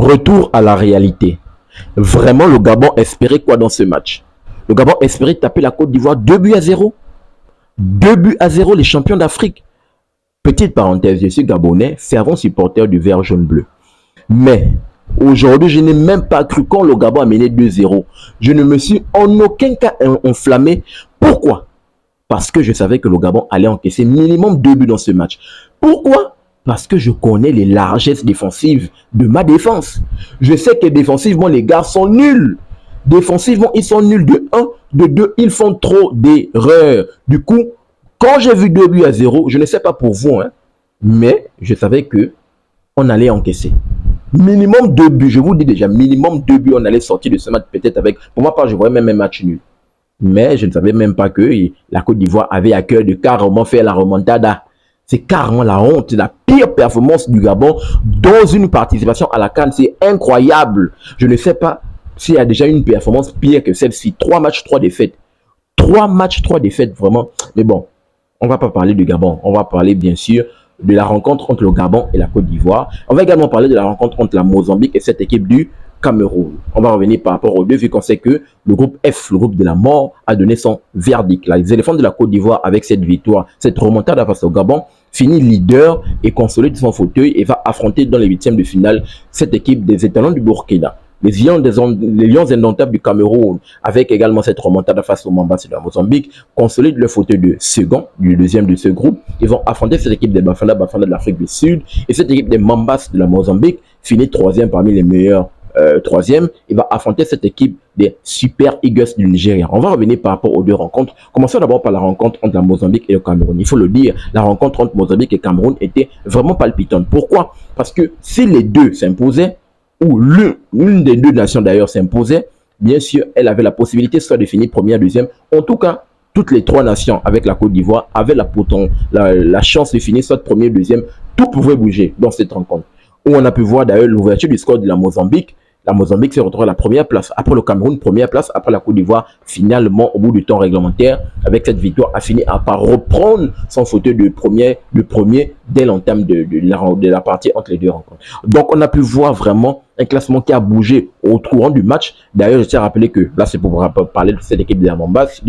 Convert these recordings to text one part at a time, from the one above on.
Retour à la réalité. Vraiment, le Gabon espérait quoi dans ce match? Le Gabon espérait taper la Côte d'Ivoire 2 buts à 0. 2 buts à 0, les champions d'Afrique. Petite parenthèse, je suis gabonais, fervent supporter du vert jaune bleu. Mais aujourd'hui, je n'ai même pas cru quand le Gabon a mené 2-0. Je ne me suis en aucun cas enflammé. Pourquoi? Parce que je savais que le Gabon allait encaisser minimum 2 buts dans ce match. Pourquoi? Parce que je connais les largesses défensives de ma défense. Je sais que défensivement, les gars sont nuls. Défensivement, ils sont nuls de 1, de 2, ils font trop d'erreurs. Du coup, quand j'ai vu 2 buts à 0, je ne sais pas pour vous, hein, mais je savais que on allait encaisser. Minimum 2 buts, je vous dis déjà, minimum 2 buts, on allait sortir de ce match peut-être avec, pour moi, je voyais même un match nul. Mais je ne savais même pas que la Côte d'Ivoire avait à cœur de carrément faire la remontada. C'est carrément la honte, la pire performance du Gabon dans une participation à la CAN. C'est incroyable. Je ne sais pas s'il y a déjà une performance pire que celle-ci. 3 matchs, 3 défaites. 3 matchs, 3 défaites, vraiment. Mais bon, on ne va pas parler du Gabon. On va parler, bien sûr, de la rencontre entre le Gabon et la Côte d'Ivoire. On va également parler de la rencontre entre la Mozambique et cette équipe du Cameroun. On va revenir par rapport aux deux, vu qu'on sait que le groupe F, le groupe de la mort, a donné son verdict. Là, les éléphants de la Côte d'Ivoire, avec cette victoire, cette remontada face au Gabon, finit leader et consolide son fauteuil et va affronter dans les huitièmes de finale cette équipe des étalons du Burkina. Les Lions indomptables du Cameroun, avec également cette remontada face au Mombasa de la Mozambique, consolident le fauteuil de second, du deuxième de ce groupe. Ils vont affronter cette équipe des Bafana de l'Afrique du Sud. Et cette équipe des Mombasa de la Mozambique finit troisième parmi les meilleurs troisième. Il va affronter cette équipe des Super Eagles du Nigeria. On va revenir par rapport aux deux rencontres. Commençons d'abord par la rencontre entre la Mozambique et le Cameroun. Il faut le dire, la rencontre entre Mozambique et Cameroun était vraiment palpitante. Pourquoi? Parce que si les deux s'imposaient, ou l'une des deux nations d'ailleurs s'imposait, bien sûr, elle avait la possibilité soit de finir première, deuxième. En tout cas, toutes les trois nations avec la Côte d'Ivoire avaient la chance de finir soit premier, deuxième. Tout pouvait bouger dans cette rencontre. Où on a pu voir d'ailleurs l'ouverture du score de la Mozambique. La Mozambique s'est retrouvée à la première place. Après le Cameroun, première place. Après la Côte d'Ivoire, finalement, au bout du temps réglementaire, avec cette victoire, a fini par reprendre son fauteuil de premier dès l'entame de la partie entre les deux rencontres. Donc, on a pu voir vraiment un classement qui a bougé au courant du match. D'ailleurs, je tiens à rappeler que là, c'est pour parler de cette équipe de la Mombasa,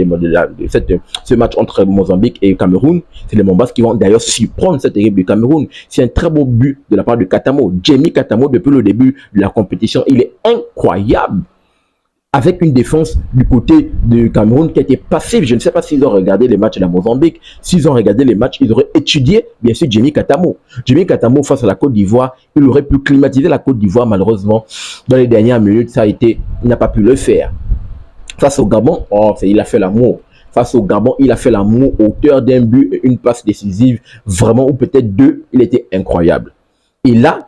ce match entre Mozambique et Cameroun. C'est les Mombasa qui vont d'ailleurs surprendre cette équipe du Cameroun. C'est un très beau but de la part de Katamo. Jamie Katamo, depuis le début de la compétition, il est incroyable. Avec une défense du côté du Cameroun qui a été passive. Je ne sais pas s'ils ont regardé les matchs de la Mozambique. S'ils ont regardé les matchs, ils auraient étudié, bien sûr, Jamie Katamo. Jamie Katamo, face à la Côte d'Ivoire, il aurait pu climatiser la Côte d'Ivoire. Malheureusement, dans les dernières minutes, il n'a pas pu le faire. Face au Gabon, il a fait l'amour. Face au Gabon, il a fait l'amour, auteur d'un but et une passe décisive, vraiment, ou peut-être deux. Il était incroyable. Et là,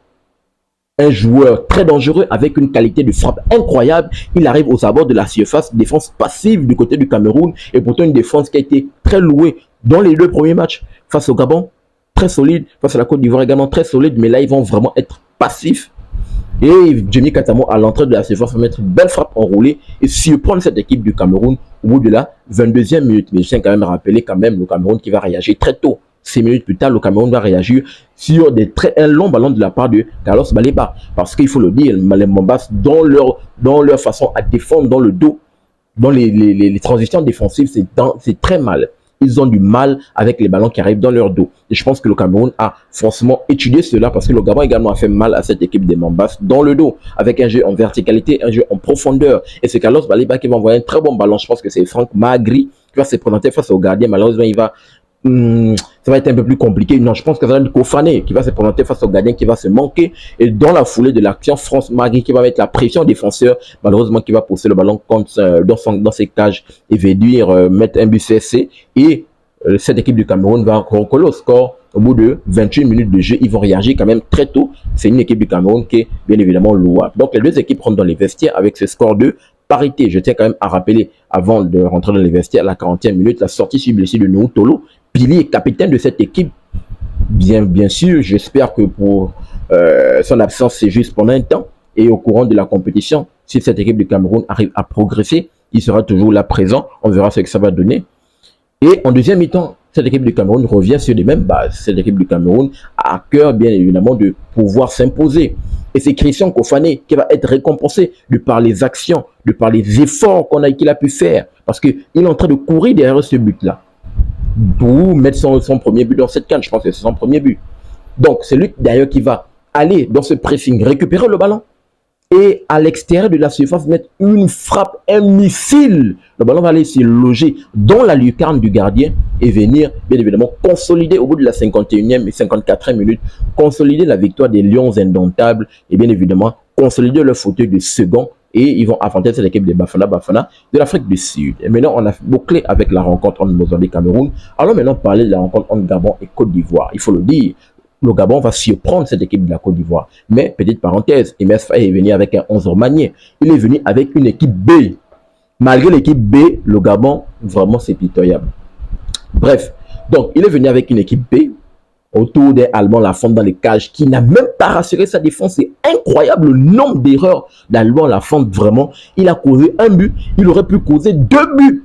un joueur très dangereux avec une qualité de frappe incroyable. Il arrive aux abords de la surface, défense passive du côté du Cameroun et pourtant une défense qui a été très louée dans les deux premiers matchs face au Gabon, très solide, face à la Côte d'Ivoire également très solide, mais là ils vont vraiment être passifs. Et Jamie Katamo à l'entrée de la surface va mettre une belle frappe enroulée et surprendre cette équipe du Cameroun au bout de la 22e minute. Mais je tiens quand même à rappeler quand même le Cameroun qui va réagir très tôt. 6 minutes plus tard, le Cameroun va réagir sur un long ballon de la part de Carlos Baleba. Parce qu'il faut le dire, les Mombas, dans leur façon à défendre dans le dos, dans les transitions défensives, c'est très mal. Ils ont du mal avec les ballons qui arrivent dans leur dos. Et je pense que le Cameroun a forcément étudié cela parce que le Gabon également a fait mal à cette équipe des Mombas dans le dos, avec un jeu en verticalité, un jeu en profondeur. Et c'est Carlos Baleba qui va envoyer un très bon ballon. Je pense que c'est Franck Magri qui va se présenter face au gardien. Malheureusement, ça va être un peu plus compliqué. Non, je pense que ça va être Kofané qui va se présenter face au gardien qui va se manquer. Et dans la foulée de l'action, France Magri qui va mettre la pression au défenseur. Malheureusement, qui va pousser le ballon dans ses cages et Véduire mettre un but CSC. Et cette équipe du Cameroun va recoller au score. Au bout de 28 minutes de jeu, ils vont réagir quand même très tôt. C'est une équipe du Cameroun qui est bien évidemment louable. Donc les deux équipes rentrent dans les vestiaires avec ce score de parité. Je tiens quand même à rappeler, avant de rentrer dans les vestiaires, à la 40e minute, la sortie sur blessure de Nouhou Tolo, pilier capitaine de cette équipe. Bien sûr, j'espère que pour son absence, c'est juste pendant un temps. Et au courant de la compétition, si cette équipe du Cameroun arrive à progresser, il sera toujours là présent. On verra ce que ça va donner. Et en deuxième mi-temps, cette équipe du Cameroun revient sur les mêmes bases. Cette équipe du Cameroun a à cœur, bien évidemment, de pouvoir s'imposer. Et c'est Christian Kofané qui va être récompensé de par les actions, de par les efforts qu'il a pu faire. Parce qu'il est en train de courir derrière ce but-là. Pour mettre son premier but dans cette canne, je pense que c'est son premier but. Donc, c'est lui d'ailleurs qui va aller dans ce pressing, récupérer le ballon et à l'extérieur de la surface mettre une frappe, un missile. Le ballon va aller se loger dans la lucarne du gardien et venir bien évidemment consolider au bout de la 51e et 54e minute, consolider la victoire des Lions indomptables et bien évidemment consolider le fauteuil de second et ils vont affronter cette équipe de Bafana de l'Afrique du Sud. Et maintenant, on a bouclé avec la rencontre entre Mozambique et Cameroun. Allons maintenant parler de la rencontre entre Gabon et Côte d'Ivoire. Il faut le dire, le Gabon va surprendre cette équipe de la Côte d'Ivoire. Mais, petite parenthèse, Emes Faye est venu avec un 11 manié. Il est venu avec une équipe B. Malgré l'équipe B, le Gabon, vraiment, c'est pitoyable. Bref, donc, il est venu avec une équipe B autour des Alban Lafont dans les cages qui n'a même pas rassuré sa défense. C'est incroyable le nombre d'erreurs d'Alban Lafont, vraiment. Il a causé un but, il aurait pu causer 2 buts.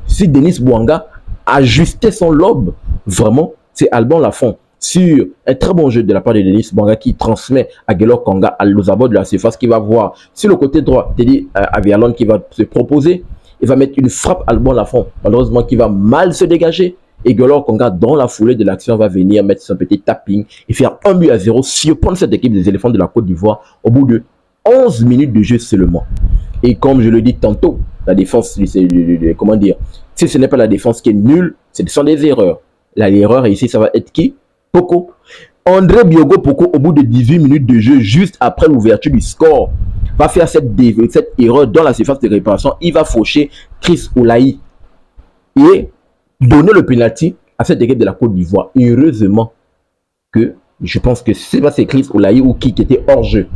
Si Denis Bouanga ajustait son lobe, vraiment, c'est Alban Lafont. Sur un très bon jeu de la part de Denis Bouanga qui transmet à Guelor Kanga aux abords de la surface, qui va voir sur le côté droit Teddy Avialon qui va se proposer. Il va mettre une frappe à Alban Lafont, malheureusement qui va mal se dégager. Et Guelor Kanga, dans la foulée de l'action, va venir mettre son petit tapping et faire 1-0, surprendre cette équipe des éléphants de la Côte d'Ivoire au bout de 11 minutes de jeu seulement. Et comme je le dis tantôt, la défense, comment dire, si ce n'est pas la défense qui est nulle, ce sont des erreurs. L'erreur ici, ça va être qui? Poko. André Biogo Poko, au bout de 18 minutes de jeu, juste après l'ouverture du score, va faire cette erreur dans la surface de réparation. Il va faucher Chris Oulaï et donner le penalty à cette équipe de la Côte d'Ivoire. Heureusement que je pense que c'est pas Chris Oulaï ou qui était hors jeu.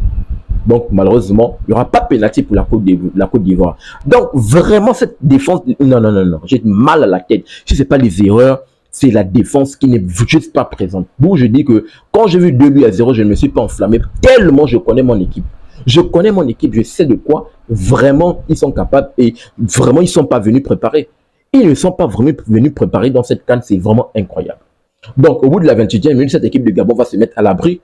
Donc malheureusement, il n'y aura pas de penalty pour la Côte d'Ivoire. Donc vraiment cette défense, non, j'ai mal à la tête. Si ce n'est pas les erreurs, c'est la défense qui n'est juste pas présente. D'où je dis que quand j'ai vu 2-0, je ne me suis pas enflammé tellement je connais mon équipe. Je connais mon équipe, je sais de quoi vraiment ils sont capables et vraiment ils ne sont pas venus préparer. Ils ne sont pas vraiment venus préparer dans cette canne, c'est vraiment incroyable. Donc au bout de la 28e minute, cette équipe de Gabon va se mettre à l'abri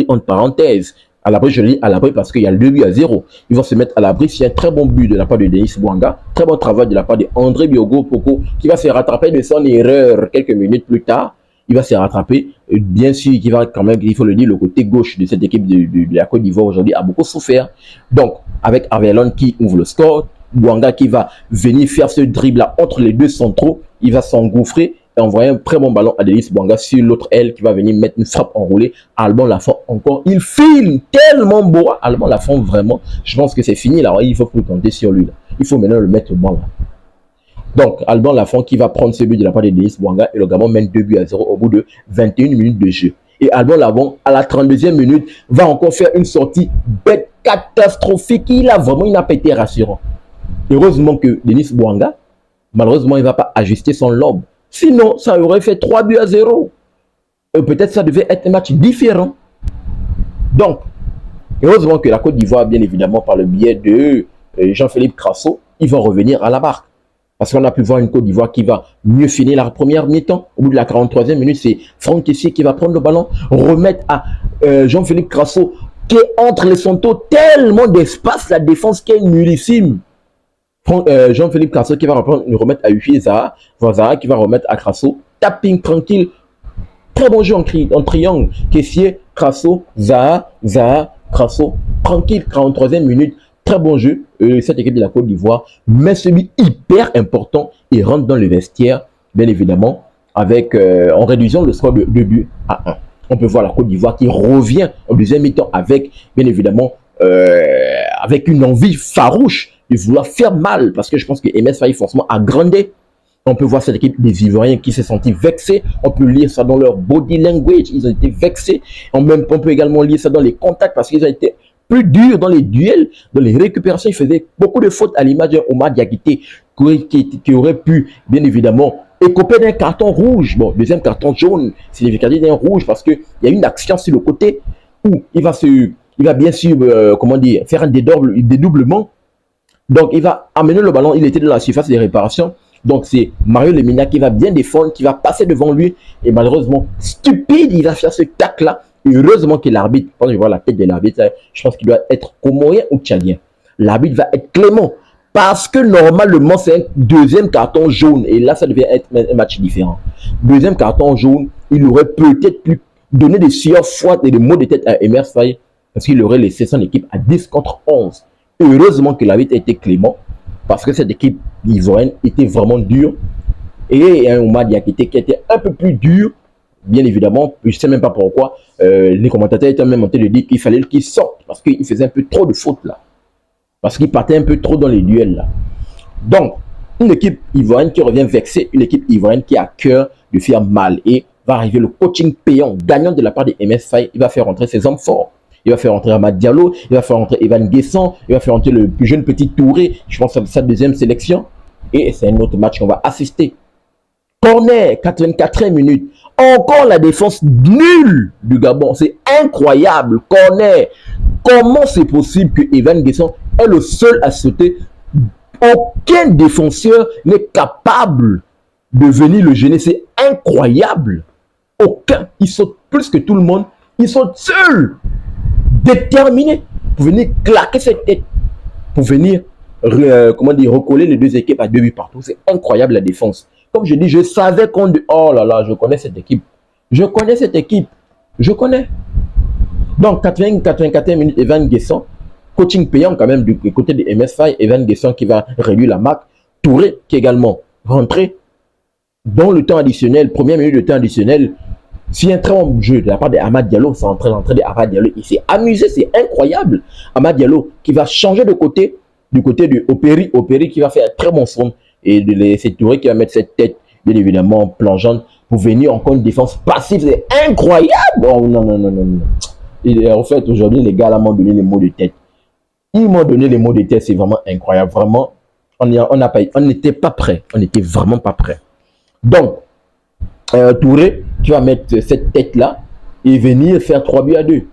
entre parenthèses. À l'abri, je lis à l'abri parce qu'il y a le 2-0. Ils vont se mettre à l'abri s'il y a un très bon but de la part de Denis Bouanga, très bon travail de la part de André Biogo Poko, qui va se rattraper de son erreur quelques minutes plus tard. Il va se rattraper. Bien sûr, qui va quand même, il faut le dire, le côté gauche de cette équipe de la Côte d'Ivoire aujourd'hui a beaucoup souffert. Donc, avec Avelon qui ouvre le score, Bouanga qui va venir faire ce dribble-là entre les deux centraux, il va s'engouffrer et envoyer un très bon ballon à Denis Bouanga sur l'autre aile qui va venir mettre une frappe enroulée. Alban Lafont encore, il filme tellement beau. Alban Lafont vraiment, je pense que c'est fini là, il faut plus compter sur lui là. Il faut maintenant le mettre au banc là. Donc Alban Lafont qui va prendre ce but de la part de Denis Bouanga et le Gabon mène 2-0 au bout de 21 minutes de jeu. Et Alban Lafont à la 32e minute va encore faire une sortie bête catastrophique. Il n'a pas été rassurant. Heureusement que Denis Bouanga, malheureusement, il ne va pas ajuster son lobe. Sinon, ça aurait fait 3-0. Et peut-être ça devait être un match différent. Donc, heureusement que la Côte d'Ivoire, bien évidemment, par le biais de Jean-Philippe Crasso, ils vont revenir à la barque. Parce qu'on a pu voir une Côte d'Ivoire qui va mieux finir la première mi-temps. Au bout de la 43e minute, c'est Franck Kessié qui va prendre le ballon, remettre à Jean-Philippe Crasso qui est entre les centaux, tellement d'espace, la défense qui est nullissime. Jean-Philippe Crasso qui va remettre à Uchi Zaha, Zaha qui va remettre à Crasso, tapping tranquille, très bon jeu en triangle, Kessié, Crasso, Zaha, Crasso, tranquille, 43e minute, très bon jeu, cette équipe de la Côte d'Ivoire, mais celui hyper important, il rentre dans le vestiaire, bien évidemment, avec, en réduisant le score de 2 buts à 1. On peut voir la Côte d'Ivoire qui revient en deuxième mi-temps avec, bien évidemment, avec une envie farouche de vouloir faire mal, parce que je pense que Emes Faye forcément a grandi. On peut voir cette équipe des Ivoiriens qui s'est senti vexés. On peut lire ça dans leur body language. Ils ont été vexés. On peut également lire ça dans les contacts parce qu'ils ont été plus durs dans les duels, dans les récupérations. Ils faisaient beaucoup de fautes à l'image d'un Omar Diakité qui aurait pu, bien évidemment, écoper d'un carton rouge. Bon, deuxième carton jaune, significatif d'un rouge parce qu'il y a une action sur le côté où il va bien sûr, faire un dédoublement. Donc, il va amener le ballon. Il était dans la surface de réparation. Donc, c'est Mario Lemina qui va bien défendre, qui va passer devant lui. Et malheureusement, stupide, il va faire ce tac-là Heureusement que l'arbitre, quand je vois la tête de l'arbitre, je pense qu'il doit être comorien ou tchadien. L'arbitre va être clément. Parce que normalement, c'est un deuxième carton jaune. Et là, ça devait être un match différent. Deuxième carton jaune, il aurait peut-être pu donner des sueurs froides et des mots de tête à Emer Faye. Parce qu'il aurait laissé son équipe à 10 contre 11. Heureusement que l'arbitre a été clément. Parce que cette équipe ivoirienne était vraiment dure. Et un Oumar Diakité qui était un peu plus dur. Bien évidemment, je ne sais même pas pourquoi. Les commentateurs étaient même en train de dire qu'il fallait qu'il sorte. Parce qu'il faisait un peu trop de fautes là. Parce qu'il partait un peu trop dans les duels là. Donc, une équipe ivoirienne qui revient vexée, une équipe ivoirienne qui a cœur de faire mal. Et va arriver le coaching payant, gagnant de la part de MS Faye. Il va faire rentrer ses hommes forts. Il va faire rentrer Amad Diallo, il va faire rentrer Evan Guessant, il va faire rentrer le plus jeune petit Touré. Je pense que c'est sa deuxième sélection. Et c'est un autre match qu'on va assister. Corner, 84e minute. Encore la défense nulle du Gabon. C'est incroyable. Corner. Comment c'est possible que Evan Guessant est le seul à sauter? Aucun défenseur n'est capable de venir le gêner. C'est incroyable. Aucun. Il saute plus que tout le monde. Il saute seul. Déterminé pour venir claquer cette tête. Pour venir recoller les deux équipes à 2 buts partout. C'est incroyable la défense. Comme je dis, je savais qu'on... Oh là là, je connais cette équipe. Je connais cette équipe. Je connais. Donc, 84 minutes, Evan Guessant. Coaching payant quand même du côté de MS Faye. Evan Guessant qui va réduire la marque. Touré qui est également rentré dans le temps additionnel. Première minute de temps additionnel. Si un très bon jeu de la part de Amad Diallo, c'est en train d'entrer de Amad Diallo. Il s'est amusé, c'est incroyable. Amad Diallo qui va changer de côté, du côté de Opéry. Opéry qui va faire un très bon son. Et c'est Touré qui va mettre cette tête, bien évidemment, plongeante pour venir encore une défense passive. C'est incroyable. Oh non, non, non, non, non. Et en fait, aujourd'hui, les gars là m'ont donné les mots de tête. Ils m'ont donné les mots de tête, c'est vraiment incroyable. Vraiment, on n'était pas prêt. On n'était vraiment pas prêt. Donc, Touré qui va mettre cette tête-là et venir faire 3-2.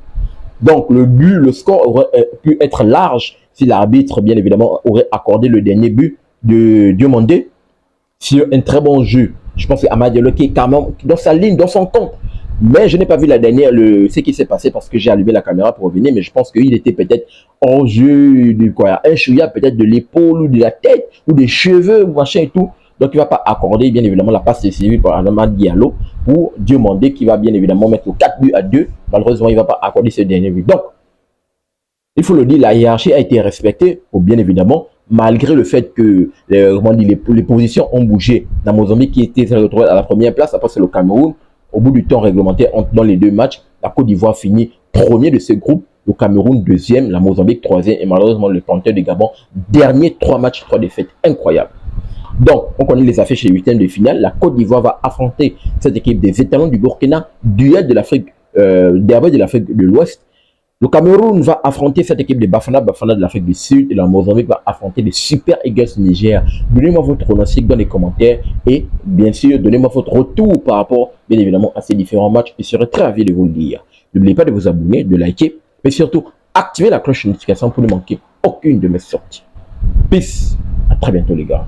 Donc, le score aurait pu être large si l'arbitre, bien évidemment, aurait accordé le dernier but de Diomandé sur un très bon jeu. Je pense que Amad Diallo qui est quand même dans sa ligne, dans son compte. Mais je n'ai pas vu la dernière, ce qui s'est passé parce que j'ai allumé la caméra pour revenir. Mais je pense qu'il était peut-être en jeu de quoi, un chouïa peut-être de l'épaule ou de la tête ou des cheveux, machin et tout. Donc il ne va pas accorder bien évidemment la passe décisive pour Amad Diallo pour Diomandé qui va bien évidemment mettre 4-2. Malheureusement, il ne va pas accorder ce dernier but. Donc, il faut le dire, la hiérarchie a été respectée, bien évidemment, malgré le fait que les positions ont bougé. Dans Mozambique qui était retrouvé à la première place, après c'est le Cameroun. Au bout du temps réglementaire dans les deux matchs, la Côte d'Ivoire finit premier de ce groupe, le Cameroun deuxième, la Mozambique troisième et malheureusement le Panthère du Gabon dernier, 3 matchs, 3 défaites. Incroyable. Donc, on connaît les affiches les huitièmes de finale. La Côte d'Ivoire va affronter cette équipe des étalons du Burkina, duel de l'Afrique, derby de l'Afrique de l'Ouest. Le Cameroun va affronter cette équipe de Bafana de l'Afrique du Sud et la Mozambique va affronter les Super Eagles Niger. Donnez-moi votre pronostic dans les commentaires et bien sûr, donnez-moi votre retour par rapport, bien évidemment, à ces différents matchs. Je serai très ravi de vous le dire. N'oubliez pas de vous abonner, de liker, mais surtout, activez la cloche de notification pour ne manquer aucune de mes sorties. Peace. À très bientôt les gars.